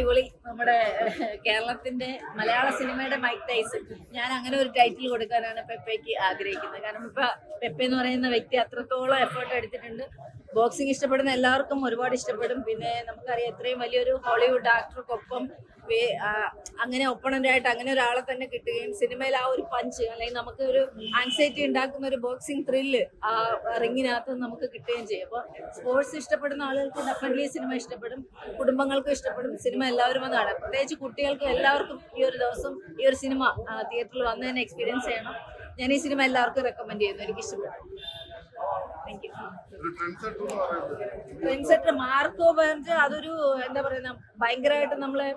അടിപൊളി. നമ്മുടെ കേരളത്തിന്റെ മലയാള സിനിമയുടെ മൈക്ക് ടൈസൺ. ഞാൻ അങ്ങനെ ഒരു ടൈറ്റിൽ കൊടുക്കാനാണ് പെപ്പയ്ക്ക് ആഗ്രഹിക്കുന്നത്. കാരണം ഇപ്പൊ പെപ്പ എന്ന് പറയുന്ന വ്യക്തി അത്രത്തോളം എഫേർട്ട് എടുത്തിട്ടുണ്ട്. ബോക്സിംഗ് ഇഷ്ടപ്പെടുന്ന എല്ലാവർക്കും ഒരുപാട് ഇഷ്ടപ്പെടും. പിന്നെ നമുക്കറിയാം ഇത്രയും വലിയൊരു ഹോളിവുഡ് ആക്ടർക്കൊപ്പം അങ്ങനെ ഒപ്പണന്റായിട്ട് അങ്ങനെ ഒരാളെ തന്നെ കിട്ടുകയും സിനിമയിൽ ആ ഒരു പഞ്ച് അല്ലെങ്കിൽ നമുക്ക് ഒരു ആൻസൈറ്റി ഉണ്ടാക്കുന്ന ഒരു ബോക്സിംഗ് ത്രില്ല് ആ റിങ്ങിനകത്ത് നമുക്ക് കിട്ടുകയും ചെയ്യും. അപ്പോൾ സ്പോർട്സ് ഇഷ്ടപ്പെടുന്ന ആളുകൾക്ക് ഡെഫിനറ്റ്ലി സിനിമ ഇഷ്ടപ്പെടും, കുടുംബങ്ങൾക്കും ഇഷ്ടപ്പെടും. സിനിമ എല്ലാവരും വന്നാണ്, പ്രത്യേകിച്ച് കുട്ടികൾക്കും എല്ലാവർക്കും ഈ ഒരു ദിവസം ഈ ഒരു സിനിമ തിയേറ്ററിൽ വന്ന് തന്നെ എക്സ്പീരിയൻസ് ചെയ്യണം. ഞാൻ ഈ സിനിമ എല്ലാവർക്കും റെക്കമെൻഡ് ചെയ്യുന്നു. എനിക്ക് ഇഷ്ടപ്പെട്ടു. ട്രെൻഡ് സെറ്റർ മാർക്കോ ബെർജ് അതൊരു എന്താ പറയുന്ന ഭയങ്കരമായിട്ട് നമ്മളെ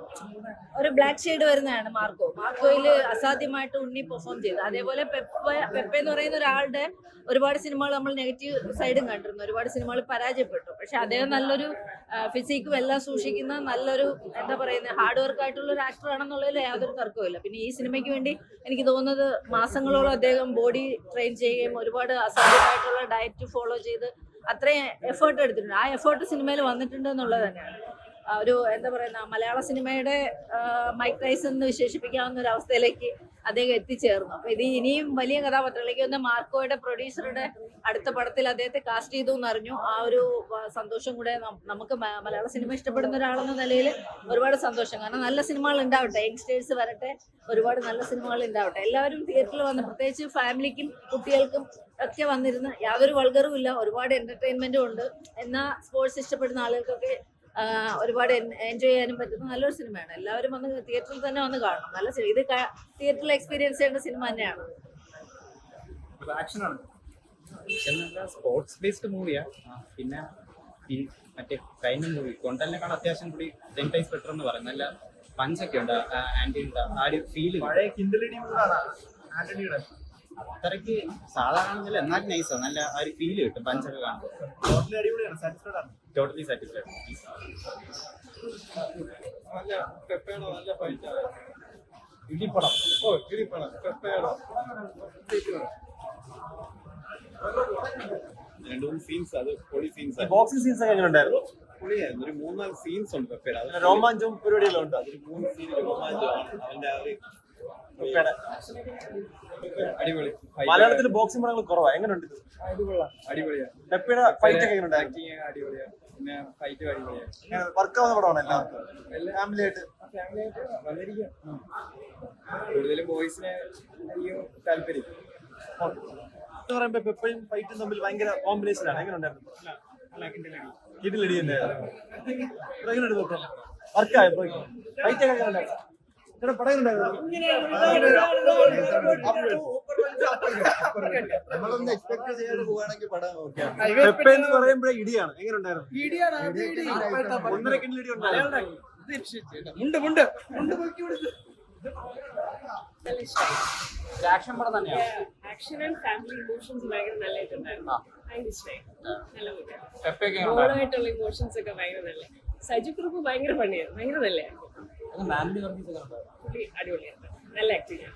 ഒരു ബ്ലാക്ക് ഷെയ്ഡ് വരുന്നതാണ് മാർക്കോയിൽ അസാധ്യമായിട്ട് ഉണ്ണി പെർഫോം ചെയ്തു. അതേപോലെ പെപ്പ എന്ന് പറയുന്ന ഒരാളുടെ ഒരുപാട് സിനിമകൾ നമ്മൾ നെഗറ്റീവ് സൈഡും കണ്ടിരുന്നു, ഒരുപാട് സിനിമകൾ പരാജയപ്പെട്ടു. പക്ഷെ അദ്ദേഹം നല്ലൊരു ഫിസിക്കും എല്ലാം സൂക്ഷിക്കുന്ന നല്ലൊരു എന്താ പറയുന്നത് ഹാർഡ് വർക്ക് ആയിട്ടുള്ള ഒരു ആക്ടർ ആണെന്നുള്ളതിൽ യാതൊരു തർക്കവുമില്ല. പിന്നെ ഈ സിനിമയ്ക്ക് വേണ്ടി എനിക്ക് തോന്നുന്നത് മാസങ്ങളോളം അദ്ദേഹം ബോഡി ട്രെയിൻ ചെയ്യുകയും ഒരുപാട് അസാധ്യമായിട്ടുള്ള ഡയറ്റ് ഫോളോ ചെയ്ത് അത്രയും എഫേർട്ട് എടുത്തിട്ടുണ്ട്. ആ എഫേർട്ട് സിനിമയിൽ വന്നിട്ടുണ്ട് എന്നുള്ളത് തന്നെയാണ് ഒരു എന്താ പറയുന്ന മലയാള സിനിമയുടെ മൈക്ക് ടൈസൺ എന്ന് വിശേഷിപ്പിക്കാവുന്ന ഒരു അവസ്ഥയിലേക്ക് അദ്ദേഹം എത്തിച്ചേർന്നു. അപ്പൊ ഇത് ഇനിയും വലിയ കഥാപാത്രങ്ങളിലേക്ക് വന്ന മാർക്കോയുടെ പ്രൊഡ്യൂസറുടെ അടുത്ത പടത്തിൽ അദ്ദേഹത്തെ കാസ്റ്റ് ചെയ്തു എന്നറിഞ്ഞു. ആ ഒരു സന്തോഷം കൂടെ നമുക്ക് മലയാള സിനിമ ഇഷ്ടപ്പെടുന്ന ഒരാളെന്ന നിലയിൽ ഒരുപാട് സന്തോഷം. കാരണം നല്ല സിനിമകൾ ഉണ്ടാവട്ടെ, യങ്സ്റ്റേഴ്സ് വരട്ടെ, ഒരുപാട് നല്ല സിനിമകൾ ഉണ്ടാവട്ടെ. എല്ലാവരും തിയേറ്ററിൽ വന്ന് പ്രത്യേകിച്ച് ഫാമിലിക്കും കുട്ടികൾക്കും ഒക്കെ വന്നിരുന്ന് യാതൊരു വൾഗറും ഇല്ല, ഒരുപാട് എന്റർടൈൻമെന്റും ഉണ്ട്. എന്നാൽ സ്പോർട്സ് ഇഷ്ടപ്പെടുന്ന ആളുകൾക്കൊക്കെ ഒരുപാട് എൻജോയ് ചെയ്യാനും പറ്റുന്ന നല്ലൊരു സിനിമയാണ്. എല്ലാവരും വന്ന് തിയേറ്ററിൽ തന്നെ വന്ന് കാണണം. നല്ല സിനിമ, ഇത് തിയേറ്ററിൽ എക്സ്പീരിയൻസ് ചെയ്യേണ്ട സിനിമ തന്നെയാണ്. സ്പോർട്സ് ബേസ്ഡ് മൂവിയാ. പിന്നെ ഈ മറ്റേ ക്രൈം മൂവി കൊണ്ടലിനെക്കാൾ അത്യാവശ്യം കൂടി 10 times ബെറ്റർ എന്ന് പറയും. നല്ല പഞ്ചൊക്കെ ഉണ്ട്, ആന്റിയുടെ ആ ഒരു ഫീൽ അത്രയ്ക്ക് സാധാരണ എന്നാലും നൈസാ, നല്ല ആ ഒരു ഫീല് കിട്ടും പഞ്ചൊക്കെ കാണുമ്പോൾ. Totally satisfied. രണ്ടു മൂന്ന് സീൻസ്, അത് പൊളി സീൻസ്. ബോക്സിംഗ് സീൻസ് എങ്ങനെ ഉണ്ടായിരുന്നു? പൊളിയായിരുന്നു. ഒരു 3-4 സീൻസ് ഉണ്ട് പെപ്പയുടെ. രോമാഞ്ചവും പരിപാടിയെല്ലാം ഉണ്ട്. അതൊരു 3 സീൻ രോമാഞ്ചമാണ്. അവന്റെ ആ ഒരു അടിപൊളി. മലയാളത്തിൽ ബോക്സിംഗ് പടങ്ങൾ കുറവാ, എങ്ങനെയുണ്ട്? അടിപൊളിയാണ്. പെപ്പയുടെ ഫൈറ്റ് ഒക്കെ എങ്ങനെ ആക്ടിങ് അടിപൊളിയാണ്. പിന്നെ ഫൈറ്റ് അടിപൊളിയാണ്. വർക്കാവുന്ന പടമാണ് എല്ലാവർക്കും, ഫാമിലി ആയിട്ട് വന്നിരിക്കും. കൂടുതലും ബോയ്സിനെ താല്പര്യം. പറയുമ്പോ പെപ്പയും ഫൈറ്റും തമ്മിൽ ഭയങ്കര കോമ്പിനേഷൻ ആണ്. എങ്ങനെ ഉണ്ടായിരുന്നു? കിടിലടി തന്നെയായിരുന്നു. എങ്ങനെയുണ്ട് വർക്കായ ഫൈറ്റ് ഒക്കെ എങ്ങനെ ഉണ്ടായിരുന്നു? നമ്മളൊന്ന് എക്സ്പെക്ട് ചെയ്യാതെ പോവാണെങ്കിൽ പടം പെപ്പ എന്ന് പറയുമ്പോഴേ ഇടിയാണ്. എങ്ങനെ ഉണ്ടായിരുന്നു? 1.5 കിലോ ഇടി ഉണ്ടായിരുന്നു. ആക്ഷൻ പടം തന്നെയാണ്. ആക്ഷൻ ആൻഡ് ഫാമിലി ഇമോഷൻസ് ഭയങ്കര നല്ലതായിട്ടുണ്ടായിരുന്നു. ആയിട്ടുള്ള ഇമോഷൻസ് ഒക്കെ ഭയങ്കര നല്ല. സജു കുറുപ്പ് ഭയങ്കര പണിയായിരുന്നു, ഭയങ്കര നല്ലതായിരുന്നു. അടിപൊളിയായിരുന്നു, നല്ല ആക്ടിങ്.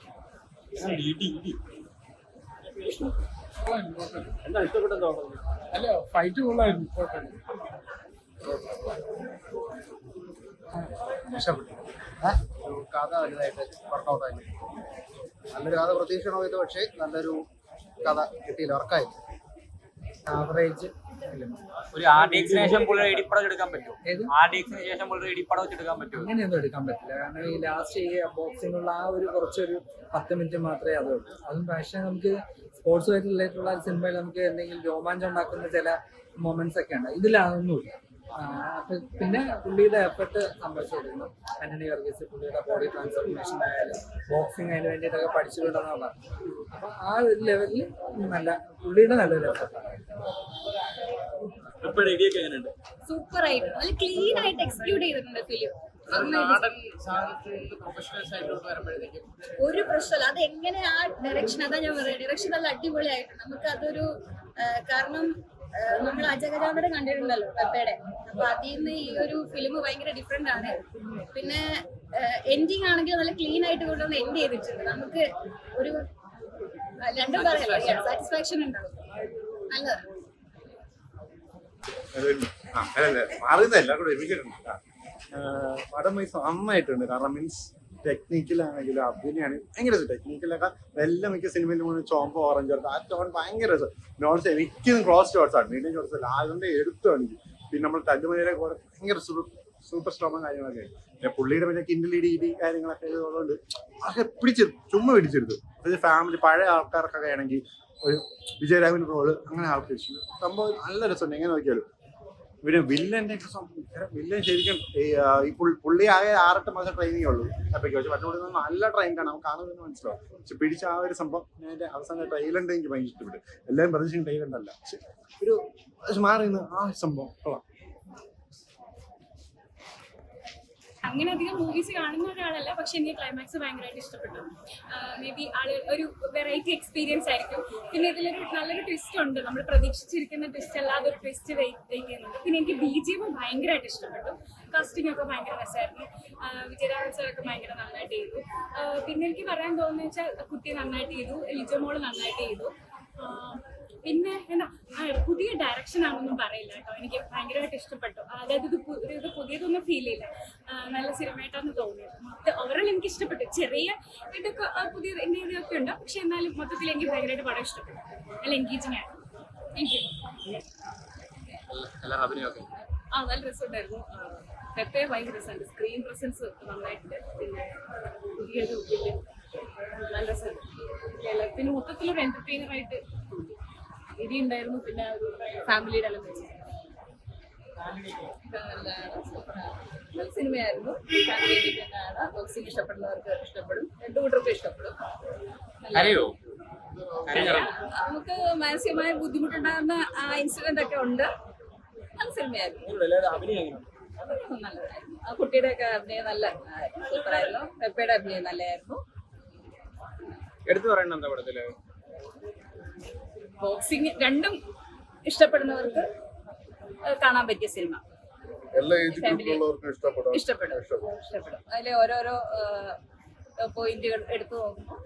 എന്താ ഇഷ്ടപ്പെട്ടെന്തോ? അല്ല, ഫൈറ്റ് കൊള്ളായിരുന്നു. ഇഷ്ടപ്പെട്ടു. കഥ വലുതായിട്ട് വർക്കൗട്ടായി. നല്ലൊരു കഥ പ്രതീക്ഷയാണോ ഇത്, പക്ഷേ നല്ലൊരു കഥ കിട്ടിയില്ല, വർക്കായി. ആവറേജ്. ഒരു ആർഡിഎക്സിന് ശേഷം പുള്ളിയുടെ ഇടിപ്പടം എടുക്കാൻ പറ്റുമോ? ആർഡിഎക്സിന് ശേഷം പുള്ളിയുടെ ഇടിപ്പടം വെച്ചെടുക്കാൻ പറ്റുമോ? അങ്ങനെയൊന്നും എടുക്കാൻ പറ്റില്ല. കാരണം ഈ ലാസ്റ്റ് ഈ ബോക്സിങ്ങുള്ള ആ ഒരു കുറച്ചൊരു 10 മിനിറ്റ് മാത്രമേ അതുള്ളൂ. അതും പക്ഷേ നമുക്ക് സ്പോർട്സുമായിട്ട് റിലേറ്റഡുള്ള സിനിമയിൽ നമുക്ക് എന്തെങ്കിലും രോമാഞ്ചം ഉണ്ടാക്കുന്ന ചില മൊമെന്റ്സ് ഒക്കെ ഉണ്ട്. ഇതിലതൊന്നുമില്ല. പിന്നെ പുള്ളിയുടെ എഫർട്ട് സംഭവിച്ചിരുന്നു. ആന്റണി വർഗീസ് പുള്ളിയുടെ ബോഡി ട്രാൻസ്ഫോർമേഷൻ ആയാലും ബോക്സിങ് അതിന് വേണ്ടിയിട്ടൊക്കെ പഠിച്ചിട്ടുണ്ടെന്നാണ് പറഞ്ഞത്. അപ്പൊ ആ ഒരു ലെവലിൽ നല്ല പുള്ളിയുടെ നല്ലൊരു എഫർട്ടാണ്. സൂപ്പർ ആയിട്ട് നല്ല ക്ലീൻ ആയിട്ട് എക്സിക്യൂട്ട് ചെയ്തിട്ടുണ്ട് ഫിലിം. ഒരു പ്രശ്നമല്ല, അത് എങ്ങനെ ആ ഡയറക്ഷൻ, അതാ ഞാൻ പറയുന്നത്, ഡയറക്ഷൻ നല്ല അടിപൊളിയായിട്ടുണ്ട്. നമുക്ക് അതൊരു കാരണം നമ്മൾ അജഗജാന്തരം കണ്ടിട്ടുണ്ടല്ലോ പെപ്പയുടെ, അപ്പൊ അതിൽ നിന്ന് ഈ ഒരു ഫിലിം ഭയങ്കര ഡിഫറെന്റ് ആണ്. പിന്നെ എൻഡിങ് ആണെങ്കിൽ നല്ല ക്ലീൻ ആയിട്ട് കൊണ്ടുവന്ന് എൻഡ് ചെയ്തിട്ടുണ്ട്. നമുക്ക് ഒരു രണ്ടും പറയാം, സാറ്റിസ്ഫാക്ഷൻ ഉണ്ടാവും. നല്ലതാണ്. മാറുന്നല്ല കൂടെ ഒരുമിച്ചിട്ടുണ്ട്. പടം വൈസ് നന്നായിട്ടുണ്ട്. കാരണം മീൻസ് ടെക്നിക്കലാണെങ്കിലും അഭിനയാണ് ഭയങ്കര രസം. ടെക്നിക്കലൊക്കെ എല്ലാം മിക്ക സിനിമയിലും പോകുന്ന ചോമ്പ് ഓറഞ്ച് എടുത്ത് ആ ടോൺ ഭയങ്കര രസം. നോട്ട്സ് എനിക്കും ക്രോസ് ഷോട്ട്സ് ആണ്, മീഡിയം ഷോട്ട്സ് അല്ല, അതുകൊണ്ട് എടുത്തു കാണിക്കും. പിന്നെ നമ്മൾ തല്ലുമലയിലെ കൂടെ ഭയങ്കര സൂപ്പർ സ്ട്രോങ്ങും കാര്യങ്ങളൊക്കെ. പിന്നെ പുള്ളിയുടെ പിന്നെ കിൻഡിലിടി കാര്യങ്ങളൊക്കെ ഉള്ളതുകൊണ്ട് അതൊക്കെ ചുമ്മാ പിടിച്ചെടുത്തു. അതായത് ഫാമിലി പഴയ ആൾക്കാർക്കൊക്കെ ആണെങ്കിൽ ഒരു വിജയരാഘവൻ റോള് അങ്ങനെ ആൾക്കാർ സംഭവം നല്ല രസമുണ്ട് എങ്ങനെ നോക്കിയാലും. പിന്നെ വില്ലന്റെ വില്ലൻ ശരിക്കും ഈ പുള്ളി ആകെ 6-8 മാസം ട്രെയിനിങ് ഉള്ളൂ അപ്പൊക്ക്. പക്ഷെ മറ്റുള്ള നല്ല ട്രെയിനാണ്, നമുക്ക് കാണുന്നത് മനസ്സിലാവും. പക്ഷെ പിടിച്ച ആ ഒരു സംഭവം ഞാൻ എൻ്റെ അവസാന ട്രെയിലുണ്ട് എനിക്ക് ഭയങ്കര ഇഷ്ടപ്പെട്ടു. എല്ലാവരും പ്രതീക്ഷിക്കുന്ന ട്രെയിലുണ്ടല്ല, പക്ഷെ ഒരു മാറിയുന്ന ആ സംഭവം കൊള്ളാം. അങ്ങനെ അധികം മൂവീസ് കാണുന്ന ഒരാളല്ല, പക്ഷെ എനിക്ക് ക്ലൈമാക്സ് ഭയങ്കരമായിട്ട് ഇഷ്ടപ്പെട്ടു. മേ ബി ആള് ഒരു വെറൈറ്റി എക്സ്പീരിയൻസ് ആയിരിക്കും. പിന്നെ ഇതിലൊരു നല്ലൊരു ട്വിസ്റ്റ് ഉണ്ട്, നമ്മൾ പ്രതീക്ഷിച്ചിരിക്കുന്ന ട്വിസ്റ്റ് അല്ലാതെ ഒരു ട്വിസ്റ്റ് വെയിറ്റ് ചെയ്യുന്നുണ്ട്. പിന്നെ എനിക്ക് BGM ഭയങ്കരമായിട്ട് ഇഷ്ടപ്പെട്ടു. കാസ്റ്റിംഗ് ഒക്കെ ഭയങ്കര രസമായിരുന്നു. വിജയരാഘവൻ സാറൊക്കെ ഭയങ്കര നന്നായിട്ട് ചെയ്തു. പിന്നെ എനിക്ക് പറയാൻ തോന്നുന്നത് വെച്ചാൽ കുട്ടി നന്നായിട്ട് ചെയ്തു, ലിജോ മോള് നന്നായിട്ട് ചെയ്തു. പിന്നെ എന്താ പുതിയ ഡയറക്ഷൻ ആണെന്നൊന്നും പറയില്ല കേട്ടോ, എനിക്ക് ഭയങ്കരമായിട്ട് ഇഷ്ടപ്പെട്ടു. അതായത് ഇത് പുതിയതൊന്നും ഫീൽ ചെയ്യില്ല, നല്ല സിനിമയായിട്ടാണ് തോന്നിയത്. ഓവറോൾ എനിക്ക് ഇഷ്ടപ്പെട്ടു. ചെറിയ ഇതൊക്കെ പുതിയ ഇതൊക്കെ ഉണ്ട്, പക്ഷെ എന്നാലും മൊത്തത്തിൽ എനിക്ക് ഭയങ്കരമായിട്ട് പടം ഇഷ്ടപ്പെട്ടു. നല്ല എൻഗേജിങ് ആണ്. Thank you. നല്ല രസമുണ്ടായിരുന്നു. പെപ്പയെ ഭയങ്കര രസമുണ്ട്, സ്ക്രീൻ പ്രസൻസ് നന്നായിട്ടുണ്ട്. പിന്നെ പുതിയൊരു നല്ല രസമുണ്ട്. പിന്നെ മൊത്തത്തിലൊരു എന്റർടൈനറായിട്ട് ഇടി ഉണ്ടായിരുന്നു. പിന്നെ ഒരു ഫാമിലിയുടെ എലമെന്റ് നല്ല സിനിമയായിരുന്നു. ഫാമിലി തന്നെയാണ്. ബോക്സിംഗ് ഇഷ്ടപ്പെടുന്നവർക്ക് ഇഷ്ടപ്പെടും, രണ്ടു കൂട്ടർക്കും ഇഷ്ടപ്പെടും. നമുക്ക് മാനസികമായ ബുദ്ധിമുട്ടുണ്ടാകുന്ന ഇൻസിഡന്റ് ഒക്കെ ഉണ്ട്. നല്ല സിനിമയായിരുന്നു, നല്ലതായിരുന്നു. ആ കുട്ടിയുടെ ഒക്കെ അഭിനയം നല്ല സൂപ്പറായിരുന്നു. പെപ്പയുടെ അഭിനയം നല്ലതായിരുന്നു. എടുത്തു പറയണ്ട എന്താ പടത്തില്? ബോക്സിംഗ് രണ്ടും ഇഷ്ടപ്പെടുന്നവർക്ക് കാണാൻ പറ്റിയ സിനിമ. ഇഷ്ടപ്പെടും. അതിലെ ഓരോരോ പോയിന്റുകൾ എടുത്തു നോക്കുമ്പോൾ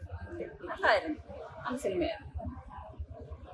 നല്ലതായിരുന്നു. ആ സിനിമയാണ്.